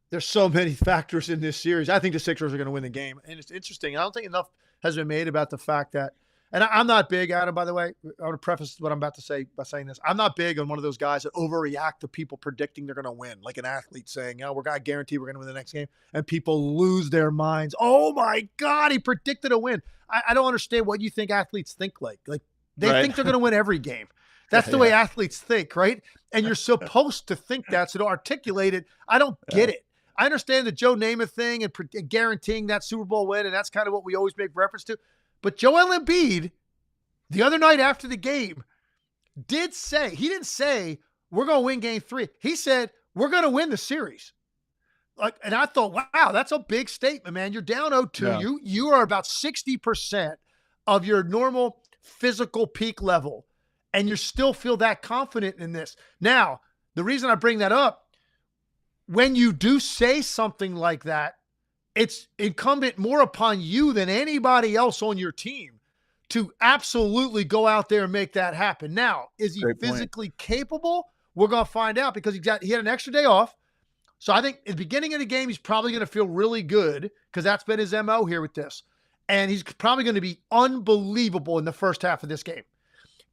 there's so many factors in this series. I think the Sixers are going to win the game. And it's interesting. I don't think enough has been made about the fact that, and I'm not big, Adam, by the way, I want to preface what I'm about to say by saying this. I'm not big on one of those guys that overreact to people predicting they're going to win, like an athlete saying, we're going to guarantee we're going to win the next game. And people lose their minds. Oh my God, he predicted a win. I don't understand what you think athletes think like. Like they think they're going to win every game. That's the way athletes think, right? And you're supposed to think that, so to articulate it, I don't get it. I understand the Joe Namath thing and guaranteeing that Super Bowl win, and that's kind of what we always make reference to. But Joel Embiid, the other night after the game, didn't say, we're going to win game 3. He said, we're going to win the series. And I thought, wow, that's a big statement, man. You're down 0-2. Yeah. You are about 60% of your normal physical peak level. And you still feel that confident in this. Now, the reason I bring that up, when you do say something like that, it's incumbent more upon you than anybody else on your team to absolutely go out there and make that happen. Now, is he physically capable? We're going to find out because he had an extra day off. So I think at the beginning of the game, he's probably going to feel really good because that's been his MO here with this. And he's probably going to be unbelievable in the first half of this game.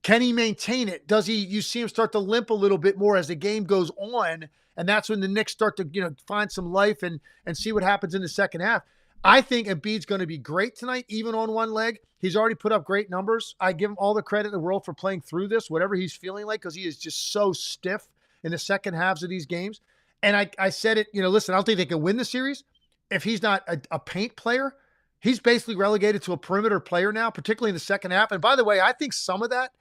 Can he maintain it? You see him start to limp a little bit more as the game goes on, and that's when the Knicks start to, find some life and see what happens in the second half. I think Embiid's going to be great tonight, even on one leg. He's already put up great numbers. I give him all the credit in the world for playing through this, whatever he's feeling like, because he is just so stiff in the second halves of these games. And I said it, listen, I don't think they can win the series if he's not a paint player. He's basically relegated to a perimeter player now, particularly in the second half. And by the way, I think some of that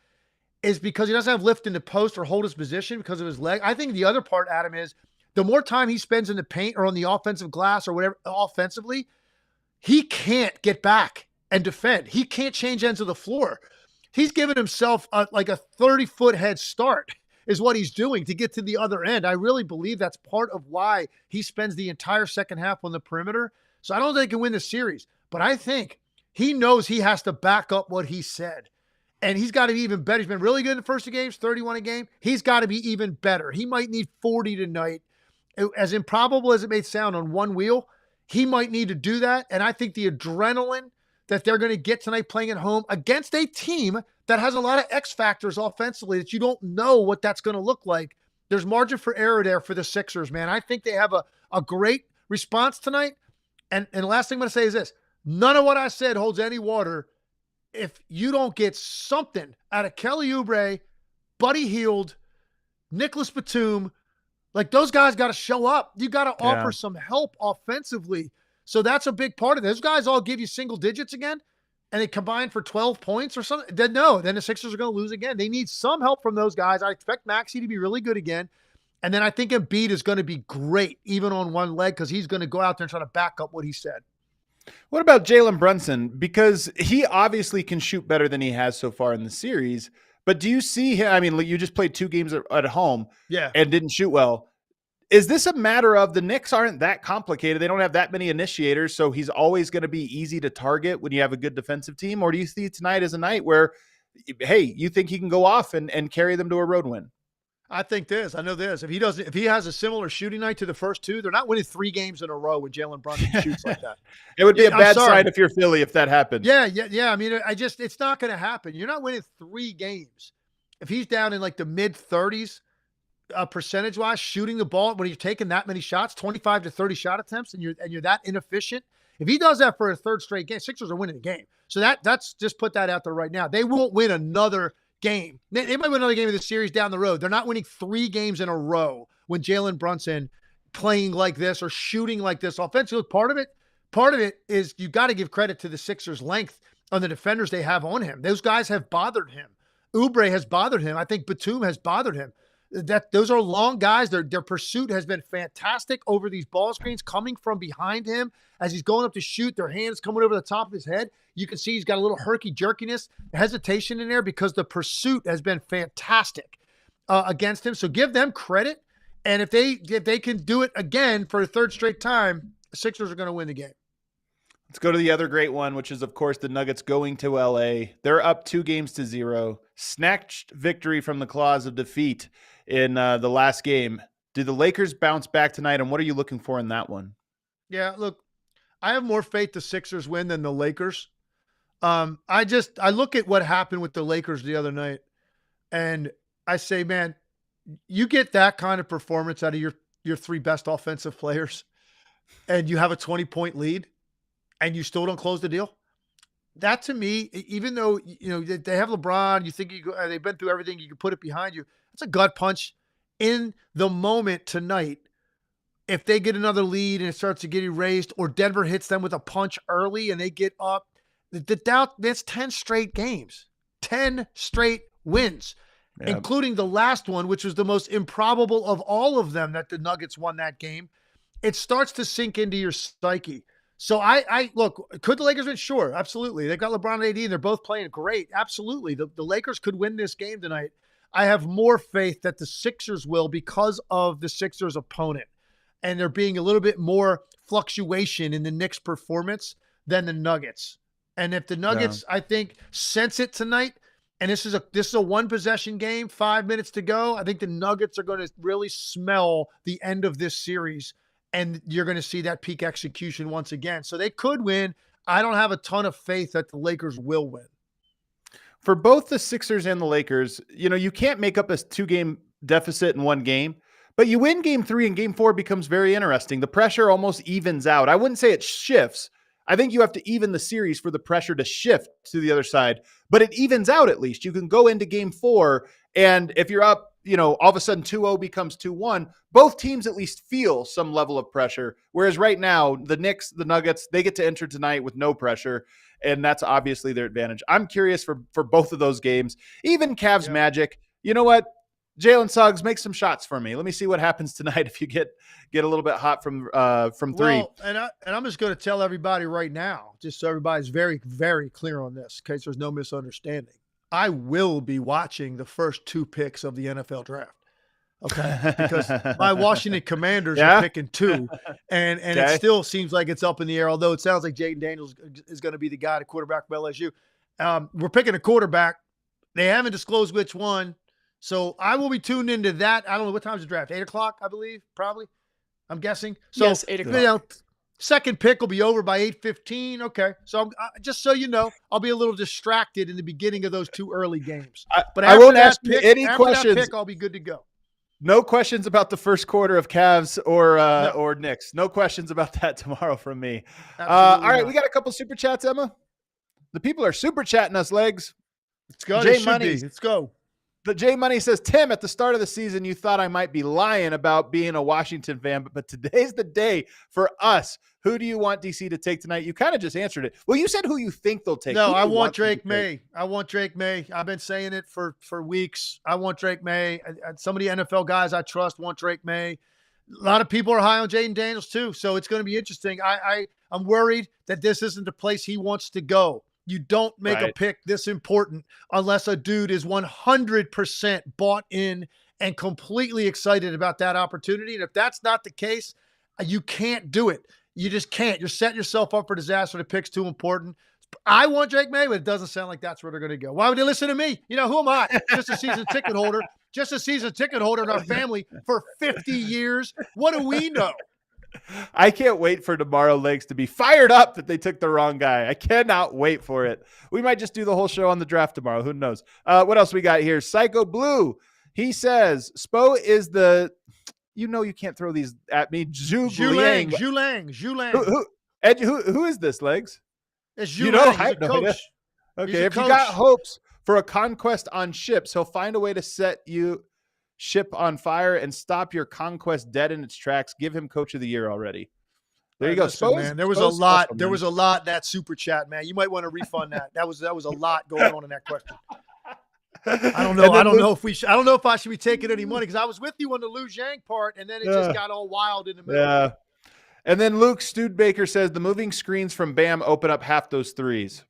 is because he doesn't have lift in the post or hold his position because of his leg. I think the other part, Adam, is the more time he spends in the paint or on the offensive glass or whatever offensively, he can't get back and defend. He can't change ends of the floor. He's given himself like a 30-foot head start is what he's doing to get to the other end. I really believe that's part of why he spends the entire second half on the perimeter. So I don't think he can win the series, but I think he knows he has to back up what he said. And he's got to be even better. He's been really good in the first two games, 31 a game. He's got to be even better. He might need 40 tonight. As improbable as it may sound on one wheel, he might need to do that. And I think the adrenaline that they're going to get tonight playing at home against a team that has a lot of X factors offensively that you don't know what that's going to look like. There's margin for error there for the Sixers, man. I think they have a great response tonight. And the last thing I'm going to say is this. None of what I said holds any water if you don't get something out of Kelly Oubre, Buddy Hield, Nicholas Batum. Like, those guys got to show up. You got to offer some help offensively. So that's a big part of it. Those guys all give you single digits again, and they combine for 12 points or something. Then the Sixers are going to lose again. They need some help from those guys. I expect Maxey to be really good again. And then I think Embiid is going to be great, even on one leg, because he's going to go out there and try to back up what he said. What about Jalen Brunson? Because he obviously can shoot better than he has so far in the series. But do you see him? I mean, you just played 2 games at home and didn't shoot well. Is this a matter of the Knicks aren't that complicated? They don't have that many initiators, so he's always going to be easy to target when you have a good defensive team? Or do you see tonight as a night where, hey, you think he can go off and carry them to a road win? I think this. I know this. If he has a similar shooting night to the first 2, they're not winning 3 games in a row when Jalen Brunson shoots like that. It would be a bad sign if you're Philly if that happened. Yeah. I mean, it's not going to happen. You're not winning 3 games. If he's down in like the mid-30s percentage-wise shooting the ball when you're taking that many shots, 25 to 30 shot attempts, and you're that inefficient. If he does that for a 3rd straight game, Sixers are winning the game. So that's just put that out there right now. They won't win another game. They might win another game of the series down the road. They're not winning 3 games in a row when Jalen Brunson playing like this or shooting like this offensively. Part of it is you got to give credit to the Sixers' length on the defenders they have on him. Those guys have bothered him. Oubre has bothered him. I think Batum has bothered him. Those are long guys. Their pursuit has been fantastic over these ball screens coming from behind him as he's going up to shoot. Their hands coming over the top of his head. You can see he's got a little herky-jerkiness, hesitation in there because the pursuit has been fantastic against him. So give them credit. And if they can do it again for a 3rd straight time, the Sixers are going to win the game. Let's go to the other great one, which is, of course, the Nuggets going to L.A. They're up 2-0. Snatched victory from the claws of defeat in the last game. Do the Lakers bounce back tonight, and what are you looking for in that one? Yeah, look, I have more faith the Sixers win than the Lakers. I look at what happened with the Lakers the other night, and I say, man, you get that kind of performance out of your 3 best offensive players, and you have a 20-point lead, and you still don't close the deal. That, to me, even though they have LeBron, you think they've been through everything, you can put it behind you. It's a gut punch in the moment tonight. If they get another lead and it starts to get erased, or Denver hits them with a punch early and they get up, the doubt, that's 10 straight games, 10 straight wins, including the last one, which was the most improbable of all of them that the Nuggets won that game. It starts to sink into your psyche. So I look, could the Lakers win? Sure, absolutely. They've got LeBron and AD, and they're both playing great. Absolutely. The Lakers could win this game tonight. I have more faith that the Sixers will because of the Sixers' opponent. And there being a little bit more fluctuation in the Knicks' performance than the Nuggets. And if the Nuggets, I think, sense it tonight, and this is a 1-possession game, 5 minutes to go, I think the Nuggets are going to really smell the end of this series, and you're going to see that peak execution once again. So they could win. I don't have a ton of faith that the Lakers will win. For both the Sixers and the Lakers, you can't make up a 2-game deficit in one game. But you win game 3 and game 4 becomes very interesting. The pressure almost evens out. I wouldn't say it shifts. I think you have to even the series for the pressure to shift to the other side, but it evens out at least. You can go into game 4, and if you're up, all of a sudden 2-0 becomes 2-1, both teams at least feel some level of pressure. Whereas right now, the Knicks, the Nuggets, they get to enter tonight with no pressure, and that's obviously their advantage. I'm curious for both of those games. Even Cavs Magic, you know what? Jalen Suggs, make some shots for me. Let me see what happens tonight if you get a little bit hot from 3. Well, and I'm just going to tell everybody right now, just so everybody's very, very clear on this, in case there's no misunderstanding. I will be watching the first 2 picks of the NFL draft. Okay, because my Washington Commanders are picking 2, and it still seems like it's up in the air. Although it sounds like Jaden Daniels is going to be the guy to quarterback for LSU. We're picking a quarterback. They haven't disclosed which one. So I will be tuned into that. I don't know what time's the draft. 8:00, I believe, probably. I'm guessing. So yes, 8:00. Second pick will be over by 8:15. Okay, so just so you know, I'll be a little distracted in the beginning of those 2 early games. But I won't ask any questions. That pick, I'll be good to go. No questions about the first quarter of Cavs or Knicks. No questions about that tomorrow from me. All right, we got a couple super chats, Emma. The people are super chatting us, Legs. Let's go. Let's go. The J Money says, Tim, at the start of the season, you thought I might be lying about being a Washington fan, but today's the day for us. Who do you want DC to take tonight? You kind of just answered it. Well, you said who you think they'll take. No, I want Drake May. I want Drake May. I've been saying it for weeks. I want Drake May. Some of the NFL guys I trust want Drake May. A lot of people are high on Jaden Daniels too, so it's going to be interesting. I'm worried that this isn't the place he wants to go. You don't make a pick this important unless a dude is 100% bought in and completely excited about that opportunity. And if that's not the case, you can't do it. You just can't. You're setting yourself up for disaster. The pick's too important. I want Drake May, but it doesn't sound like that's where they're going to go. Why would they listen to me? Who am I? Just a season ticket holder. Just a season ticket holder in our family for 50 years. What do we know? I can't wait for tomorrow, Legs, to be fired up that they took the wrong guy. I cannot wait for it. We might just do the whole show on the draft tomorrow. Who knows? What else we got here? Psycho Blue. He says, Spo is the, you can't throw these at me. Zhulang. Who is this, Legs? It's Zhulang. He's a coach. Okay, if you got hopes for a conquest on ships, he'll find a way to set you ship on fire and stop your conquest dead in its tracks. Give him coach of the year already. There you go. Listen, man, there was a lot. There was a lot in that super chat, man. You might want to refund that. That was a lot going on in that question. I don't know. I don't know if I should be taking any money because I was with you on the Liu Zhang part, and then it just got all wild in the middle. Yeah. And then Luke Studebaker says the moving screens from Bam open up half those threes.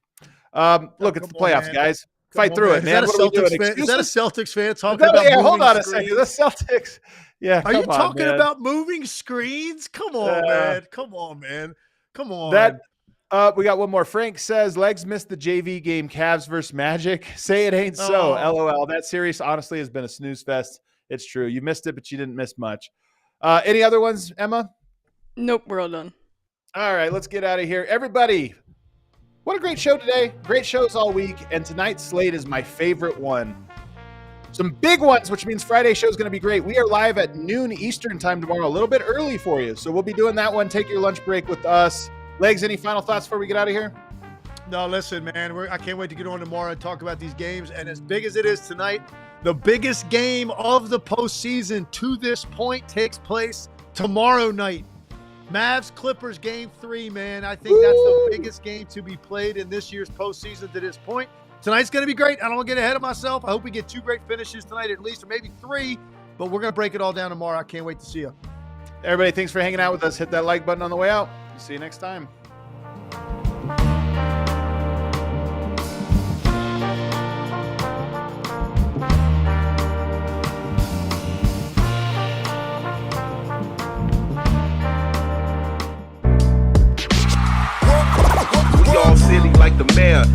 Look, it's the playoffs, man. Guys. Fight through it, man. Is that a Celtics fan talking about moving hold on screens? a second. The Celtics. Yeah. Are you talking about moving screens? Come on, man. Come on, man. Come on. We got one more. Frank says, Legs missed the JV game, Cavs versus Magic. Say it ain't so. LOL. That series honestly has been a snooze fest. It's true. You missed it, but you didn't miss much. Any other ones, Emma? Nope, we're all done. All right, let's get out of here. Everybody, what a great show today. Great shows all week. And tonight's slate is my favorite one. Some big ones, which means Friday's show is going to be great. We are live at noon Eastern time tomorrow, a little bit early for you. So we'll be doing that one. Take your lunch break with us. Legs, any final thoughts before we get out of here? No, listen, man. I can't wait to get on tomorrow and talk about these games. And as big as it is tonight, the biggest game of the postseason to this point takes place tomorrow night. Mavs-Clippers game 3, man. I think that's the biggest game to be played in this year's postseason to this point. Tonight's going to be great. I don't want to get ahead of myself. I hope we get 2 great finishes tonight at least, or maybe 3. But we're going to break it all down tomorrow. I can't wait to see you. Everybody, thanks for hanging out with us. Hit that like button on the way out. See you next time. We all silly like the mayor.